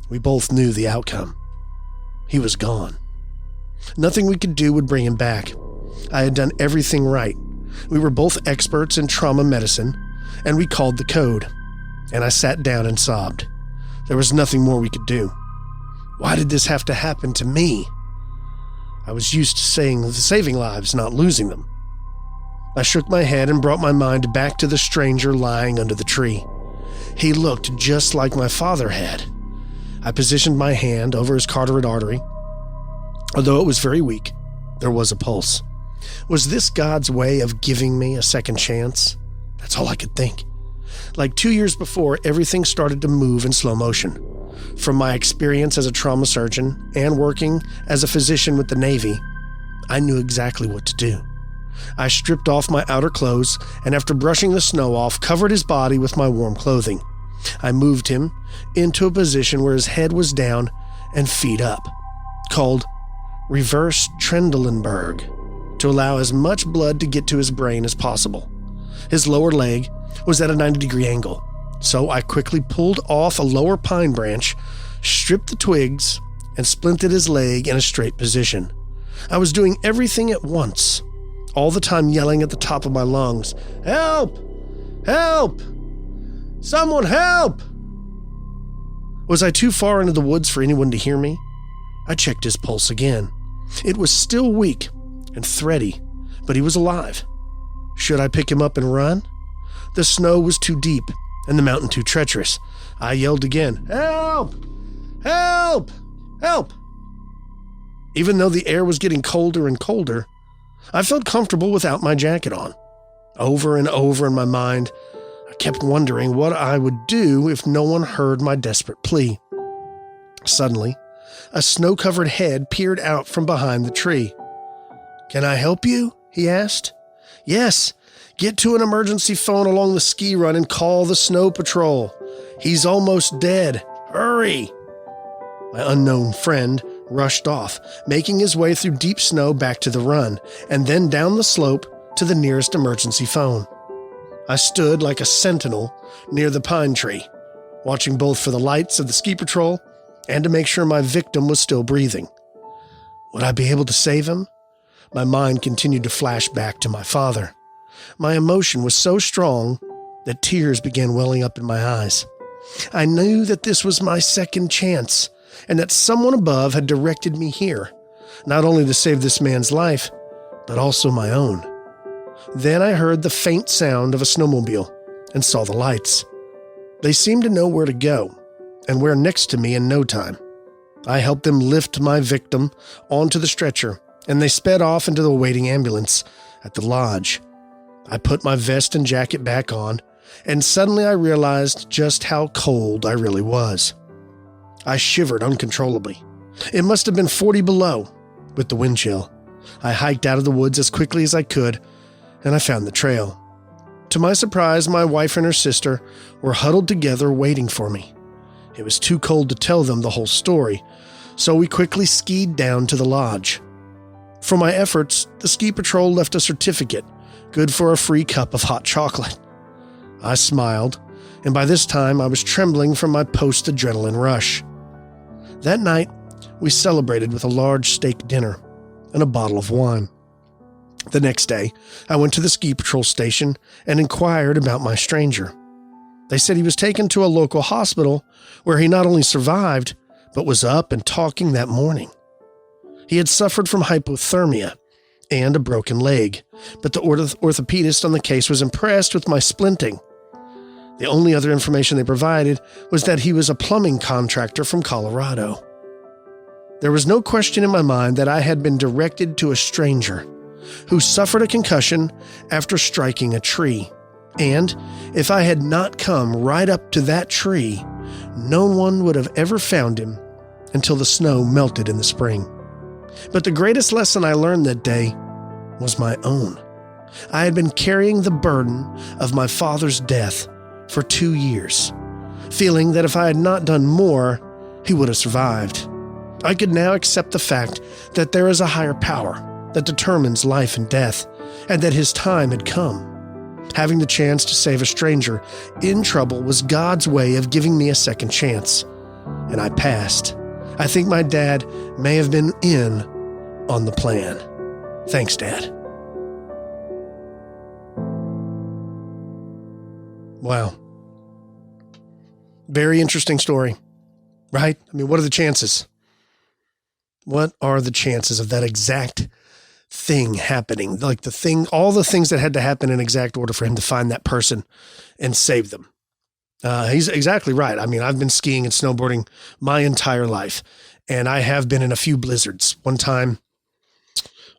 We both knew the outcome. He was gone. Nothing we could do would bring him back. I had done everything right. We were both experts in trauma medicine, and we called the code. And I sat down and sobbed. There was nothing more we could do. Why did this have to happen to me? I was used to saving lives, not losing them. I shook my head and brought my mind back to the stranger lying under the tree. He looked just like my father had. I positioned my hand over his carotid artery. Although it was very weak, there was a pulse. Was this God's way of giving me a second chance? That's all I could think. Like 2 years before, everything started to move in slow motion. From my experience as a trauma surgeon and working as a physician with the Navy, I knew exactly what to do. I stripped off my outer clothes and after brushing the snow off, covered his body with my warm clothing. I moved him into a position where his head was down and feet up, called reverse Trendelenburg, to allow as much blood to get to his brain as possible. His lower leg was at a 90-degree angle, so I quickly pulled off a lower pine branch, stripped the twigs, and splinted his leg in a straight position. I was doing everything at once, all the time yelling at the top of my lungs, "Help! Help! Someone help!" Was I too far into the woods for anyone to hear me? I checked his pulse again. It was still weak and thready, but he was alive. Should I pick him up and run? The snow was too deep and the mountain too treacherous. I yelled again, "Help! Help! Help!" Even though the air was getting colder and colder, I felt comfortable without my jacket on. Over and over in my mind, I kept wondering what I would do if no one heard my desperate plea. Suddenly, a snow-covered head peered out from behind the tree. "Can I help you?" he asked. "Yes. Get to an emergency phone along the ski run and call the snow patrol. He's almost dead. Hurry!" My unknown friend rushed off, making his way through deep snow back to the run, and then down the slope to the nearest emergency phone. I stood like a sentinel near the pine tree, watching both for the lights of the ski patrol and to make sure my victim was still breathing. Would I be able to save him? My mind continued to flash back to my father. My emotion was so strong that tears began welling up in my eyes. I knew that this was my second chance, and that someone above had directed me here, not only to save this man's life, but also my own. Then I heard the faint sound of a snowmobile and saw the lights. They seemed to know where to go, and were next to me in no time. I helped them lift my victim onto the stretcher, and they sped off into the waiting ambulance at the lodge. I put my vest and jacket back on, and suddenly I realized just how cold I really was. I shivered uncontrollably. It must have been 40 below, with the wind chill. I hiked out of the woods as quickly as I could, and I found the trail. To my surprise, my wife and her sister were huddled together waiting for me. It was too cold to tell them the whole story, so we quickly skied down to the lodge. For my efforts, the ski patrol left a certificate, good for a free cup of hot chocolate. I smiled, and by this time I was trembling from my post-adrenaline rush. That night, We celebrated with a large steak dinner and a bottle of wine. The next day, I went to the ski patrol station and inquired about my stranger. They said he was taken to a local hospital where he not only survived, but was up and talking that morning. He had suffered from hypothermia and a broken leg, but the orthopedist on the case was impressed with my splinting. The only other information they provided was that he was a plumbing contractor from Colorado. There was no question in my mind that I had been directed to a stranger who suffered a concussion after striking a tree. And if I had not come right up to that tree, no one would have ever found him until the snow melted in the spring. But the greatest lesson I learned that day was my own. I had been carrying the burden of my father's death for 2 years, feeling that if I had not done more, he would have survived. I could now accept the fact that there is a higher power that determines life and death, and that his time had come. Having the chance to save a stranger in trouble was God's way of giving me a second chance, and I passed. I think my dad may have been in on the plan. Thanks, Dad. Wow. Very interesting story, right? I mean, what are the chances? What are the chances of that exact thing happening? Like all the things that had to happen in exact order for him to find that person and save them. He's exactly right. I mean, I've been skiing and snowboarding my entire life, and I have been in a few blizzards. One time,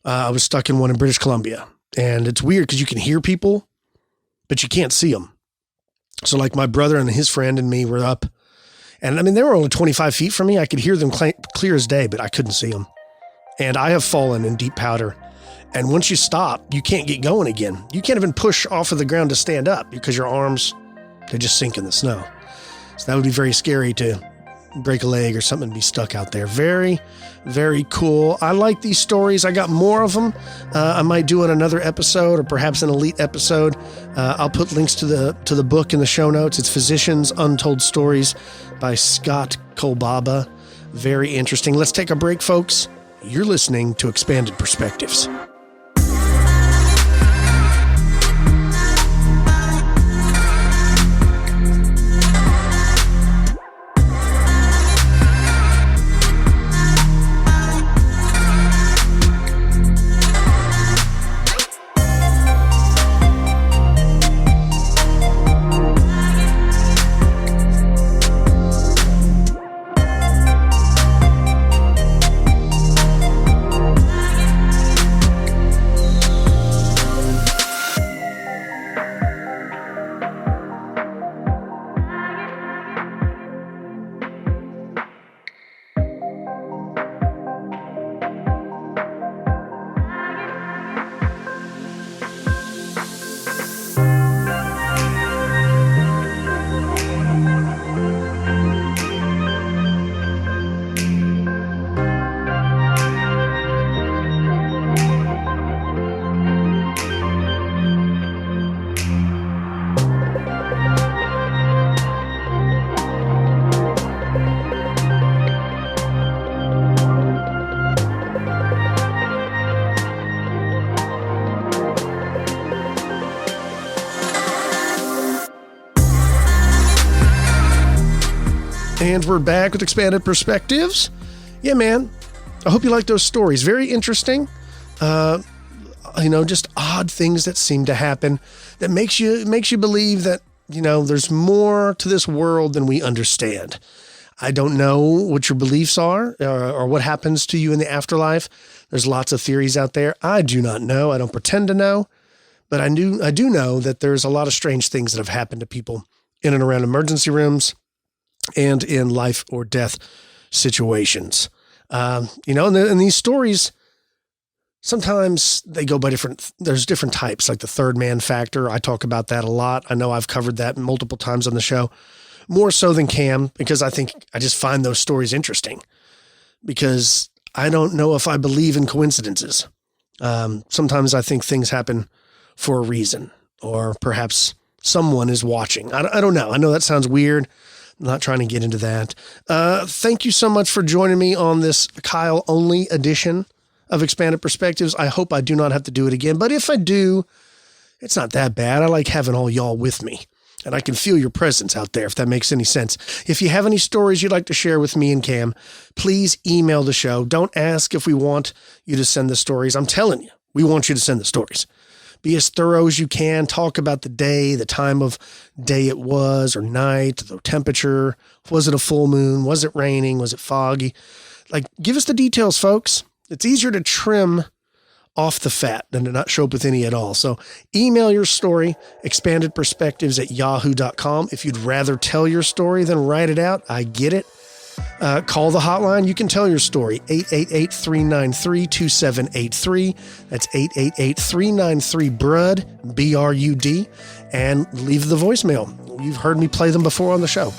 I was stuck in one in British Columbia, and it's weird because you can hear people, but you can't see them. So like my brother and his friend and me were up, and I mean, they were only 25 feet from me. I could hear them clear as day, but I couldn't see them. And I have fallen in deep powder. And once you stop, you can't get going again. You can't even push off of the ground to stand up because your arms, they just sink in the snow. So that would be very scary to break a leg or something and be stuck out there. Very, very cool. I like these stories. I got more of them. I might do in another episode or perhaps an elite episode. I'll put links to the book in the show notes. It's Physicians Untold Stories by Scott Kolbaba. Very interesting. Let's take a break, folks. You're listening to Expanded Perspectives. And we're back with Expanded Perspectives. Yeah, man. I hope you like those stories. Very interesting. Just odd things that seem to happen that makes you believe that, there's more to this world than we understand. I don't know what your beliefs are or what happens to you in the afterlife. There's lots of theories out there. I do not know. I don't pretend to know. But I do know that there's a lot of strange things that have happened to people in and around emergency rooms and in life or death situations. And these stories, sometimes they go by there's different types, like the third man factor. I talk about that a lot. I know I've covered that multiple times on the show, more so than Cam, because I just find those stories interesting because I don't know if I believe in coincidences. Sometimes I think things happen for a reason, or perhaps someone is watching. I don't know. I know that sounds weird. Not trying to get into that. Thank you so much for joining me on this Kyle-only edition of Expanded Perspectives. I hope I do not have to do it again, but if I do, it's not that bad. I like having all y'all with me, and I can feel your presence out there, if that makes any sense. If you have any stories you'd like to share with me and Cam, please email the show. Don't ask if we want you to send the stories. I'm telling you, we want you to send the stories. Be as thorough as you can. Talk about the day, the time of day it was, or night, the temperature. Was it a full moon? Was it raining? Was it foggy? Give us the details, folks. It's easier to trim off the fat than to not show up with any at all. So email your story, expandedperspectives@yahoo.com. If you'd rather tell your story than write it out, I get it. Call the hotline. You can tell your story. 888-393-2783. That's 888-393-BRUD, B-R-U-D, and leave the voicemail. You've heard me play them before on the show.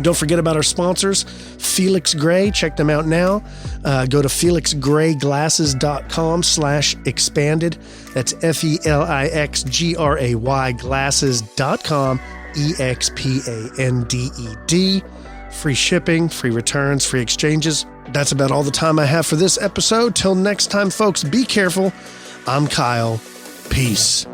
Don't forget about our sponsors, Felix Gray. Check them out now. Go to felixgrayglasses.com/expanded. That's FELIXGRAY glasses.com, EXPANDED. Free shipping, free returns, free exchanges. That's about all the time I have for this episode. Till next time, folks, be careful. I'm Kyle. Peace.